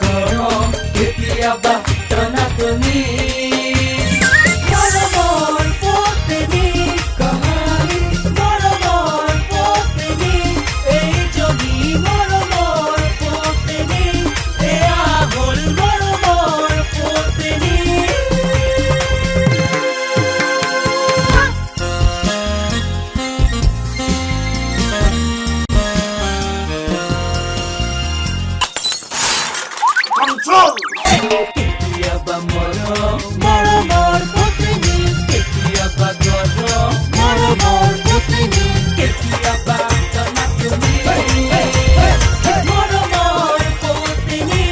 মৰম কেতিয়াবা টনাটনি মৰমৰ পত্নী কাহানী মৰমৰ পত্নী এইজনী মৰমৰ পত্নী এয়া হ'ল মৰমৰ পত্নী কেতিয়াবা মৰম মৰমৰ পত্নী কেতিয়াবা গৰম মৰমৰ পত্নী কেতিয়াবা টনাটনি মৰমৰ পত্নী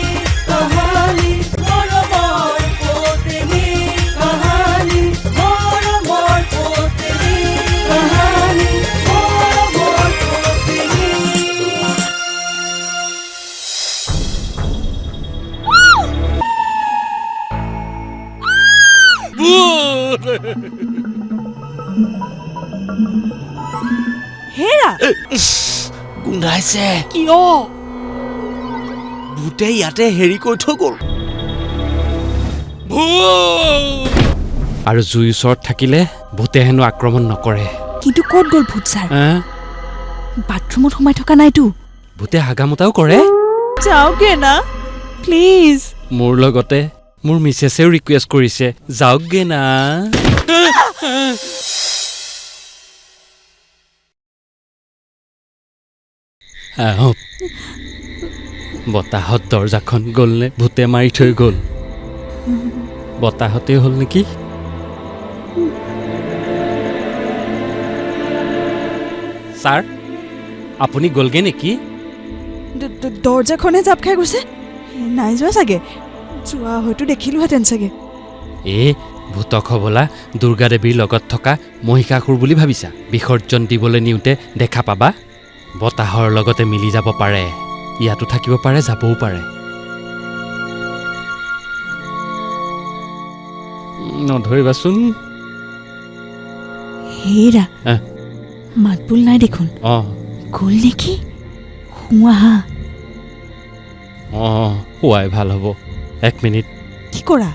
কাহানী মৰমৰ পত্নী কাহানী মৰমৰ পত্নী কাহানী মৰমৰ পত্নী হেৰা গোন্ধাইছে কিয় ভূতে ইয়াতে হেৰি কৰি থৈ গ'ল আৰু জুইৰ ওচৰত থাকিলে ভূতে হেনো আক্ৰমণ নকৰে কিন্তু ক'ত গ'ল ভূত ছাৰ বাথৰুমত সোমাই থকা নাইতো ভূতে হাগামোটাও কৰে যাওঁগে না প্লিজ মোৰ লগতে মোৰ মিছেছেও ৰিকুৱেষ্ট কৰিছে যাওকগে না আহক বতাহত দৰ্জাখন গ'লনে ভূতে মাৰি থৈ গ'ল বতাহতে হ'ল নেকি ছাৰ আপুনি গ'লগে নেকি দৰ্জাখনে জাপ খাই গৈছে নাই যোৱা চাগে যোৱা হয়তো দেখিলোহেঁতেন চাগে ভূতক হবলা দুৰ্গা দেৱীৰ লগত থকা মহিষাসুৰ বুলি ভাবিছা বিসৰ্জন দিবলৈ নিওঁতে দেখা পাবা বতাহৰ লগতে মিলি যাব পাৰে ইয়াতো থাকিব পাৰে যাবও পাৰে নধৰিবাচোন হেৰা মাতবোল নাই দেখোন গ'ল নেকি শুৱা শুৱাই ভাল হ'ব 1 মিনিট কি কৰা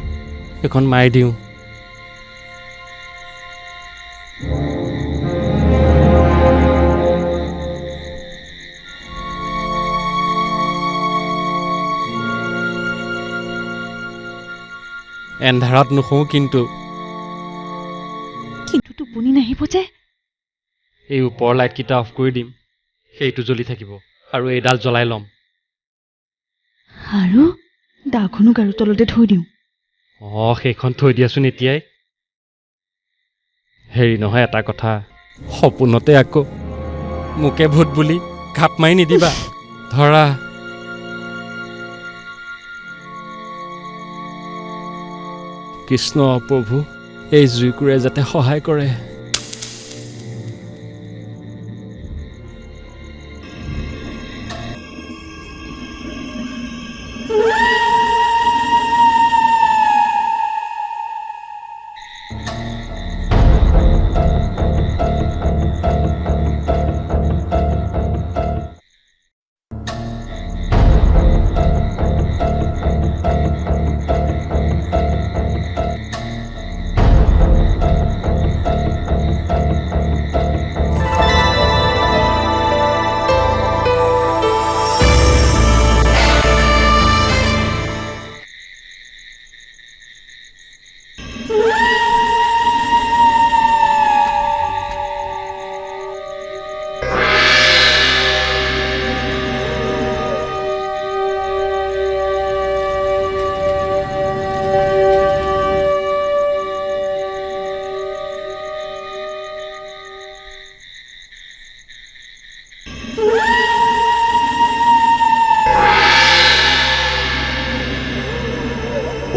এখন মাৰি দিওঁ এন্ধাৰত নুশুওঁ কিন্তু টোপনি নাহিব যে এই ওপৰৰ লাইটকেইটা অফ কৰি দিম সেইটো জ্বলি থাকিব আৰু এইডাল জ্বলাই ল'ম আৰু দাখনো গাৰু তলতে থৈ দিওঁ সেইখন থৈ দিয়াচোন এতিয়াই হেৰি নহয় এটা কথা সপোনতে আকৌ মোকে ভূত বুলি ঘাপ মাৰি নিদিবা ধৰা কৃষ্ণ প্ৰভু এই জুইকুৰে যাতে সহায় কৰে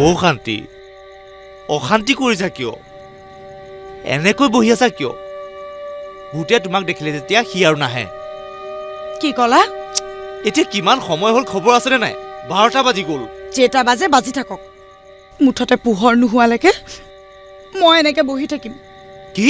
অশান্তি অশান্তি কৰিছা কিয় এনেকৈ বহি আছা কিয় ভূতে তোমাক দেখিলে যেতিয়া সি আৰু নাহে কি কলা এতিয়া কিমান সময় হ'ল খবৰ আছে নে নাই 12টা বাজি গ'ল যেটা বাজে বাজি থাকক মুঠতে পোহৰ নোহোৱালৈকে মই এনেকে বহি থাকিম কি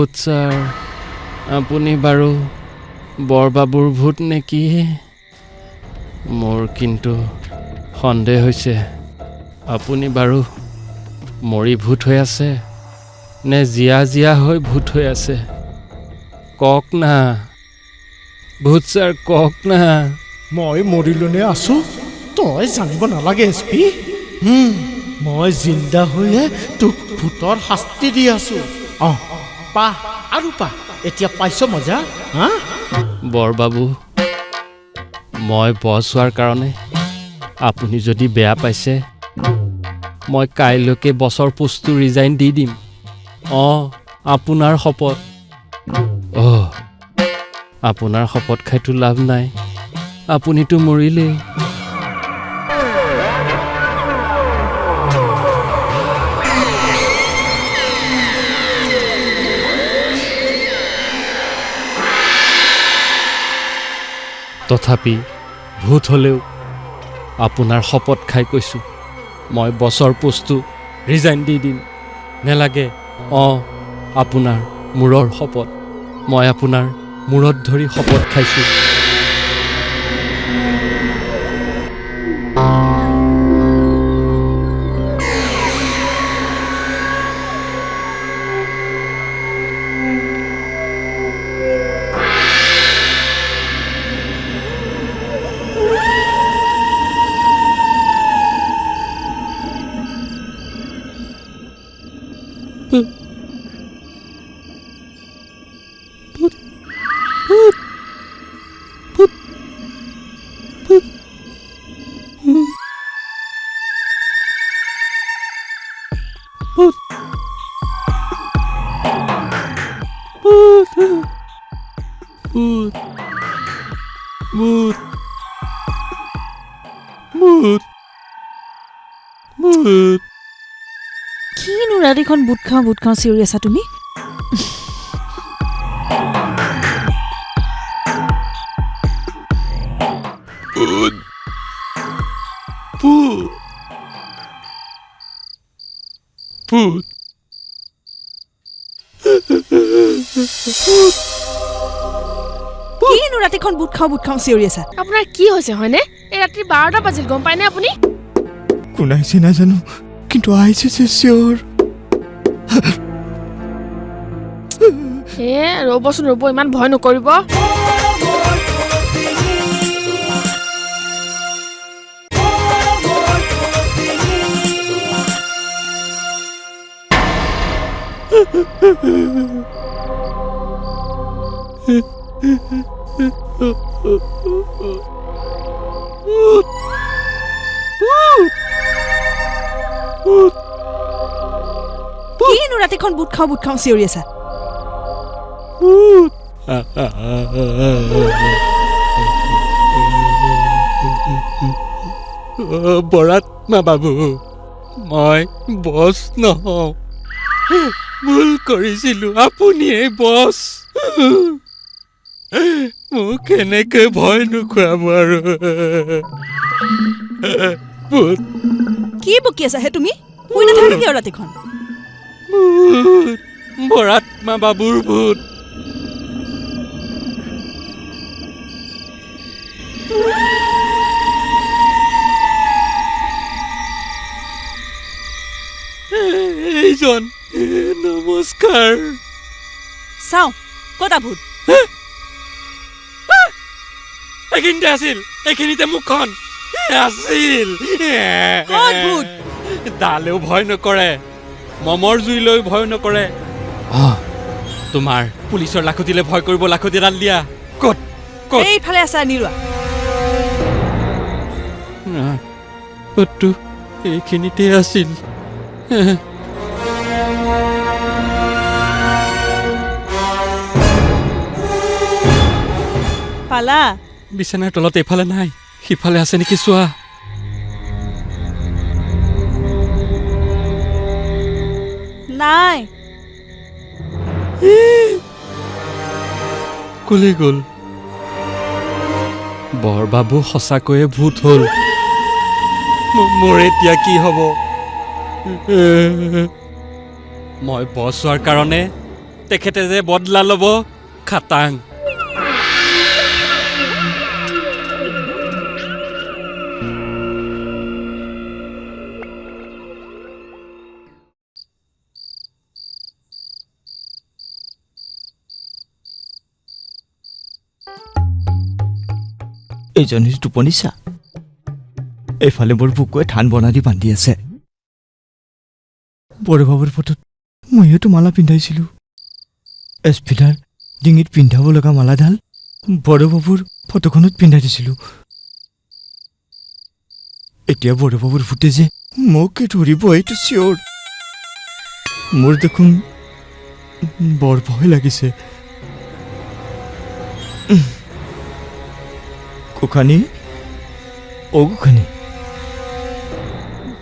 ভূত ছাৰ আপুনি বাৰু বৰবাবুৰ ভূত নেকি মোৰ কিন্তু সন্দেহ হৈছে আপুনি বাৰু মৰি ভূত হৈ আছে নে জীয়া জীয়া হৈ ভূত হৈ আছে কওক না ভূত ছাৰ কওক না মই মৰিলোনে আছো তই জানিব নালাগে SP মই জিন্দা হৈয়ে তোক ভূতৰ শাস্তি দি আছো পা আৰু পা এতিয়া পাইছ মজা হা বৰবাবু মই বছ হোৱাৰ কাৰণে আপুনি যদি বেয়া পাইছে মই কাইলৈকে বছৰ পোষ্টটো ৰিজাইন দি দিম আপোনাৰ শপত আপোনাৰ শপত খাইতো লাভ নাই আপুনিতো মৰিলেই তথাপি ভূত হ'লেও আপোনাৰ শপত খাই কৈছোঁ মই বছৰ পোষ্টটো ৰিজাইন দি দিম নেলাগে আপোনাৰ মূৰৰ শপত মই আপোনাৰ মূৰত ধৰি শপত খাইছোঁ কিনো ৰাতিখন বুট খাওঁ চিঞৰি আছা তুমি কিনো ৰাতিখন বুট খাওঁ চিঞৰি আছা আপোনাৰ কি হৈছে হয়নে এই ৰাতি 12টা বাজিল গম পায়নে আপুনি কোন আহিছে নাজানো কিন্তু আহিছে যে চিঞৰ ৰ'বচোন ৰ'ব ইমান ভয় নকৰিব কিনো ৰাতিখন বুট খাওঁ চিঞৰি আছা বৰাত্মা বাবু মই বছ নহওঁ ভুল কৰিছিলোঁ আপুনিয়েই বছ মোক কেনেকৈ ভয় নোখোৱাব আৰু কি বকি আছা হে তুমি শুই নাথাকা কিয় ৰাতিখন ভূত বৰাত্মা বাবুৰ ভূত এইজন নমস্কাৰ চাওঁ কটা ভূত এইখিনিতে আছিল এইখিনিতে মুখখন আছিল ক'ত ভূত দালেও ভয় নকৰে মমৰ জুইলৈ ভয় নকৰে তোমাৰ পুলিচৰ লাখুটিলে ভয় কৰিব লাখুটি এডাল দিয়া ক'ত ক'ত এইফালে আছা নিৰুৱা ক'তটো এইখিনিতে আছিল পালা বিছনাৰ তলত এইফালে নাই সিফালে আছে নেকি চোৱা নাই কলে গ'ল বৰবাবু সঁচাকৈয়ে ভূত হ'ল মোৰ এতিয়া কি হ'ব মই বছ হোৱাৰ কাৰণে তেখেতে যে বদলা ল'ব খাটাং। এইজনীৰ টোপনি চা। এইফালে মোৰ বুকুৱে ধান বনা দি বান্ধি আছে। বৰবাবুৰ ফটোত মইতো মালা পিন্ধাইছিলোঁ। এছপিডাৰ ডিঙিত পিন্ধাব লগা মালাডাল বৰবাবুৰ ফটোখনত পিন্ধাই দিছিলোঁ। এতিয়া বৰবাবুৰ ফুটে যে মোকে ধৰিব এইটো চিয়ৰ। মোৰ দেখোন বৰ ভয় লাগিছে। গোখানী অ' গোখানী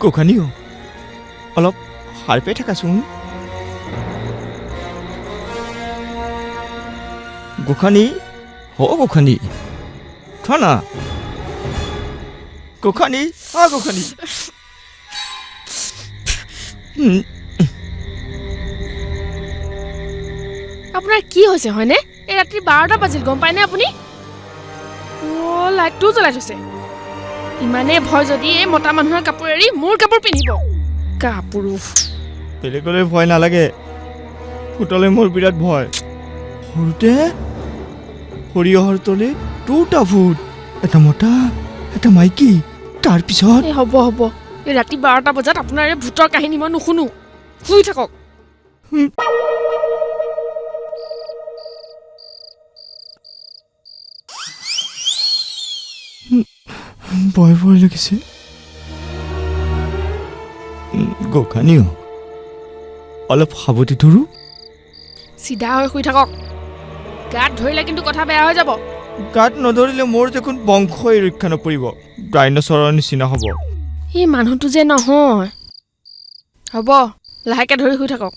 গোখানী অ' অলপ সাৰ পাই থাকাচোন। গোখানী অ' গোখানী থোৱা না গোখানী গোখানী। আপোনাৰ কি হৈছে হয়নে? এই ৰাতি 12টা বাজিল গম পায়নে আপুনি? লাইটটোও জ্বলাই থৈছে। ইমানে ভয় যদি এই মতা মানুহৰ কাপোৰ এৰি মোৰ কাপোৰ পিন্ধিব। কাপুৰুষ। বেলেগলৈ ভয় নালাগে, ফুটলে মোৰ বিৰাট ভয়। সৰুতে সৰিয়হৰ তলে 2টা ভূত, এটা মতা এটা মাইকী। তাৰপিছত হ'ব এই ৰাতি 12টা বজাত আপোনাৰ এই ভূতৰ কাহিনী মই নুশুনো। শুই থাকক। ভয় ভয় লাগিছে। গোখানীও অলপ সাৱতি ধৰো। চিধা হৈ শুই থাকক। গাত ধৰিলে কিন্তু কথা বেয়া হৈ যাব। গাত নধৰিলে মোৰ দেখোন বংশই ৰক্ষা নপৰিব, ডাইনচৰৰ নিচিনা হ'ব। এই মানুহটো যে নহয়। হ'ব লাহেকে ধৰি শুই থাকক।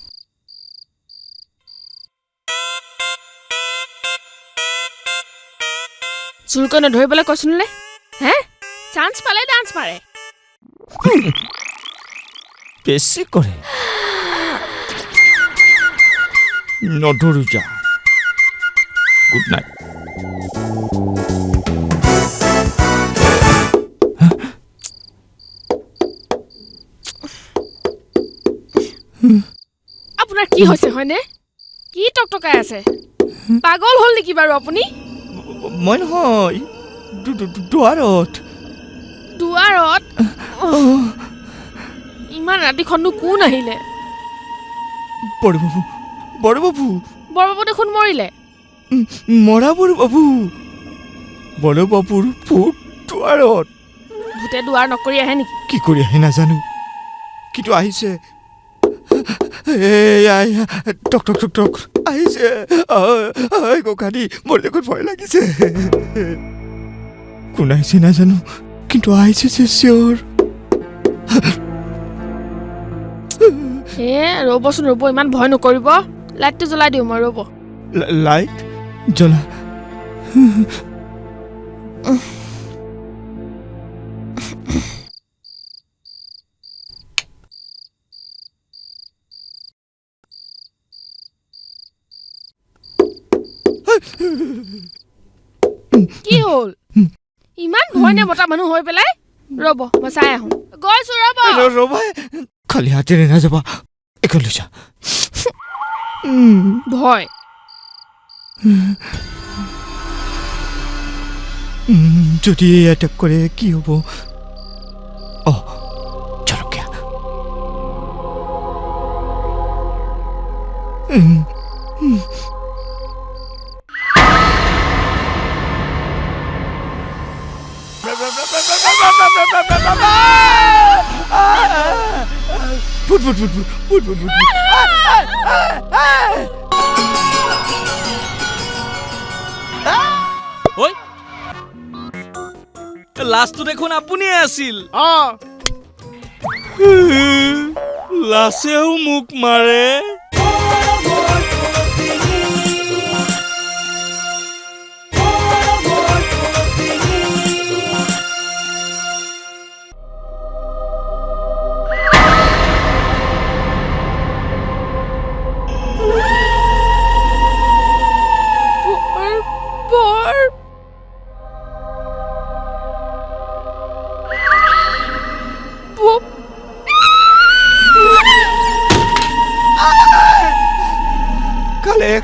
জোৰকৈ নধৰিবলৈ কৈছোনলে হে? চান্স পালে ডান্স মাৰে। বেছি কৰে নধৰো যা। Good night. আপোনাৰ কি হৈছে হয়নে? কি টকটকাই আছে? পাগল হ'ল নেকি বাৰু আপুনি? মই নহয়, দুৱাৰত। দুৱাৰত? ইমান ৰাতিখননো কোন আহিলে? বৰবাবু বৰবাবু বৰবাবু দেখোন মৰিলে। মৰা বৰবাবু। বৰবাবুৰ ভূত দুৱাৰত। ভূতে দুৱাৰ নকৰি আহে নেকি? কি কৰি আহে নাজানো, কিন্তু আহিছে। টক টক টক টক আহিছে। গোখানী মোৰ দেখোন ভয় লাগিছে। কোন আহিছে নাজানো, কিন্তু আহিছে যে চিয়ৰ। ৰ'বচোন ৰ'ব, ইমান ভয় নকৰিব। লাইটটো জ্বলাই দিওঁ মই, ৰ'ব। লাইট জ্বলা। কি হ'ল? ইমান ভয় নে মতা মানুহ হৈ পেলাই? ৰ'ব মই চাই আহোঁ। গৈছো ৰ'ব। ৰ'বা, খালি হাতেৰে নাযাবা, এখন লৈ যা। ভয় যদি এটেক কৰে কি হ'ব? জলকীয়া। লাষ্টটো দেখোন আপুনিয়ে আছিল। লাচেও মোক মাৰে।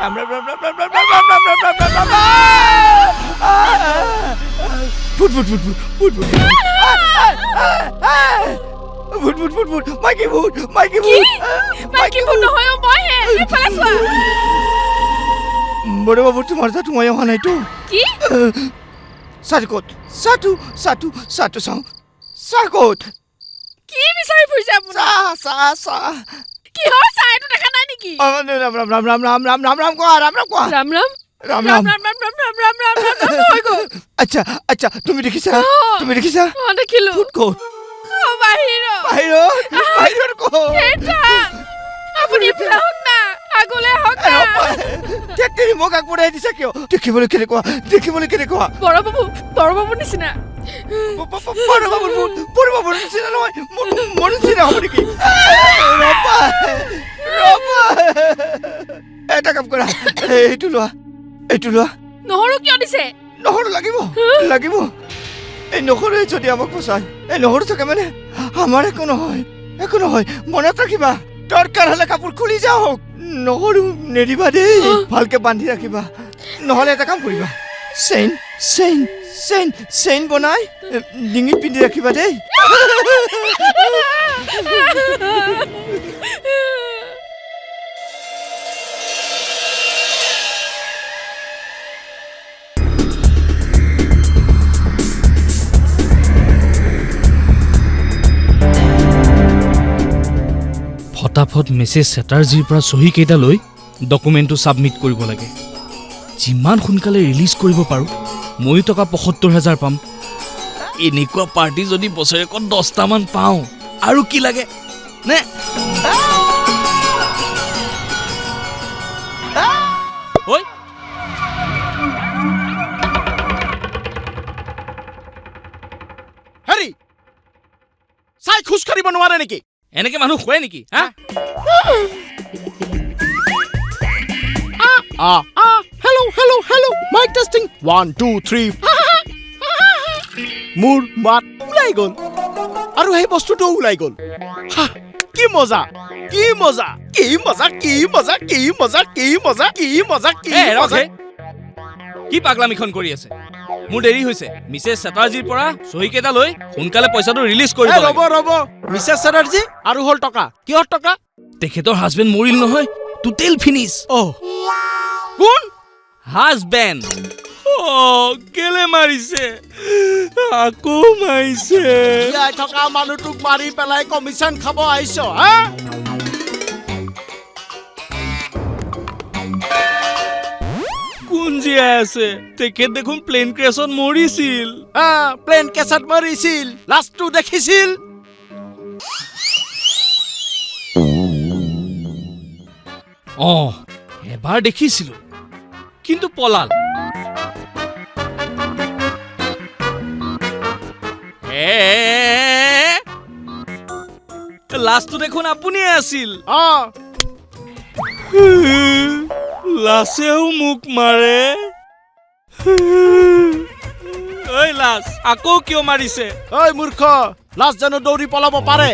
Ram Ram Ram Ram Ram Ram Ram Ram Ram Ram Ram Ram Ram. Foot foot foot foot foot foot foot foot foot foot মাইকী ভূত মাইকী কি ভূত মাইকী ভূত নহয় অ' মইহে এইফালে চোৱা বড়ো বাবু তোমাৰ তাত মই অহা নাইতো কি চাহটো ক'ত চাহটো চাহটো চাহটো চাওঁ চাহ ক'ত কি বিচাৰি ফুৰিছে আপুনি চাহ চাহ চাহ কিহৰ চাহ এইটো দেখা নাই নেকি ৰাম ৰাম ৰাম ৰাম ৰাম ৰাম ৰাম ৰাম ৰাম কোৱা ৰাম ৰাম কোৱা ৰাম ৰাম ৰাম ৰাম ৰাম ৰাম ৰাম ৰাম ৰাম ৰাম ৰাম ৰাম হৈ গ'ল আচ্ছা আচ্ছা তুমি দেখিছা তুমি দেখিছা অ দেখিলো ক'ত ক'ত অ বাহিৰত বাহিৰত বাহিৰত ক'ত এটা আপুনি এইফালে আহক না আগলৈ আহক না তেৰি মোক আগবঢ়াই দিছা কিয় দেখিবলৈ কেনেকুৱা বড় বাবু নিচিনা বড়ো বাবুৰ নিচিনা নহয় মোৰ নিচিনা হ'ব নেকি ৰবা ৰবা এটা কাম কৰা এইটো লোৱা নহৰু কিয় দিছে নহৰু লাগিব এই নহৰুৱে যদি আমাক বচায় এই নহৰু থাকে মানে আমাৰ একো নহয় মনত ৰাখিবা দৰকাৰ হ'লে কাপোৰ খুলি যাওক নহৰু নেৰিবা দেই ভালকে বান্ধি ৰাখিবা নহ'লে এটা কাম কৰিবা চেইন বনাই ডিঙিত পিন্ধি ৰাখিবা দেই ফটাফট মেছেজ চেটাৰ্জিৰ পৰা চহী কেইটা লৈ ডকুমেণ্টটো ছাবমিট কৰিব লাগে যিমান সোনকালে ৰিলিজ কৰিব পাৰোঁ ময়ো টকা ৭৫,০০০ পাম এনেকুৱা পাৰ্টি যদি বছৰেকত 10টামান পাওঁ আৰু কি লাগে নে ঐ হেৰি চাই খোজ কাঢ়িব নোৱাৰে নেকি এনেকে মানুহ শুৱে নেকি হা হেল্ল' মাইক টেষ্টিং 1 2 3 মোৰ মাত ওলাই গ'ল আৰু সেই বস্তুটো ওলাই গ'ল কি মজা কি পাগলামিখন কৰি আছে মোৰ দেৰি হৈছে মিছেছ চেটাৰ্জিৰ পৰা চহী কেইটা লৈ সোনকালে পইচাটো ৰিলিজ কৰিব লাগে ৰ'ব মিছেছ চেটাৰ্জি আৰু হ'ল টকা কিহৰ টকা তেখেতৰ হাজবেণ্ড মৰিল নহয় টোটেল ফিনিছ কোন হাজবেণ্ড কেলে মাৰিছে আকৌ মাৰিছে জীয়াই থকা মানুহটোক মাৰি পেলাই কমিশ্যন খাব আহিছ হা কোন জীয়াই আছে তেখেত দেখোন প্লেন ক্ৰেছত মৰিছিল প্লেন কেছত মৰিছিল লাষ্টটো দেখিছিল এবাৰ দেখিছিলো কিন্তু পলাল লাষ্টটো দেখোন আপুনিয়ে আছিল লাছেও মোক মাৰে ঐ লাছ আকৌ কিয় মাৰিছে ঐ মূৰ্খ লাছ জানো দৌৰি পলাব পাৰে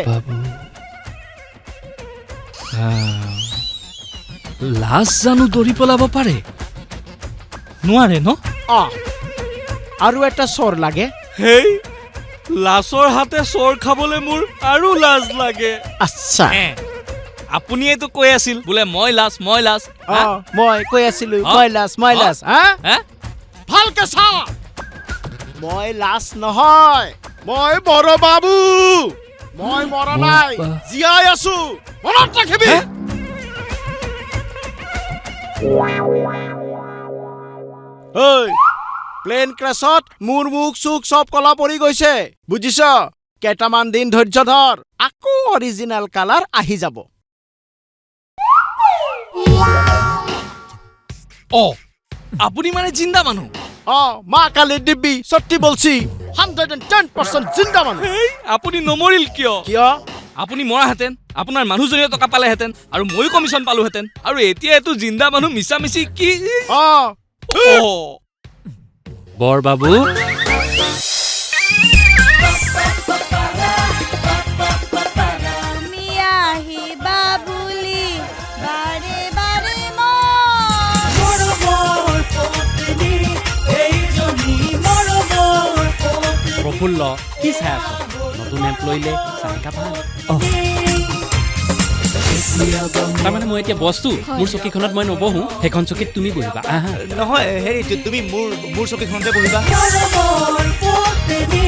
লাছ জানো দৌৰি পলাব পাৰে নোৱাৰে ন আৰু এটা চৰ লাগে হেই লাছৰ হাতে চৰ খাবলৈ মোৰ আৰু লাজ লাগে আচ্ছা আপুনিয়েতো কৈ আছিল বোলে মই লাজ মই কৈ আছিলো মই লাজ ভালকে চা মই লাজ নহয় মই বড় বাবু মই মৰা নাই জীয়াই আছো মনত ৰাখিবি প্লেন ক্ৰেছত মোৰ মুখ চুখ চব কলা পৰি গৈছে বুজিছ কেইটামান দিন ধৈৰ্য ধৰ আকৌ অৰিজিনেল কালাৰ আহি যাব আপুনি মানে জিন্দা মানুহ মা কালি দিব্যি সত্যি বলছি 110% জিন্দা মানুহ আপুনি নমৰিল কিয় কিয় আপুনি মৰাহেঁতেন আপোনাৰ মানুহজনীয়ে টকা পালেহেঁতেন আৰু ময়ো কমিশ্যন পালোহেঁতেন আৰু এতিয়া এইটো জিন্দা মানুহ মিছামিছি কি বৰ বাবু তুমি আহিবা বুলি বাৰে বাৰে মৰমৰ পত্নী এইজনী মৰমৰ পত্নী প্ৰফুল্ল কি চাই আছ নতুন এমপ্লয়ীলে চাহিকা ভাল তাৰমানে মই এতিয়া বস্তু মোৰ চকীখনত মই নবহো সেইখন চকীত তুমি বহিবা আহা নহয় হেৰি তুমি মোৰ চকীখনতে বহিবা মৰমৰ পত্নী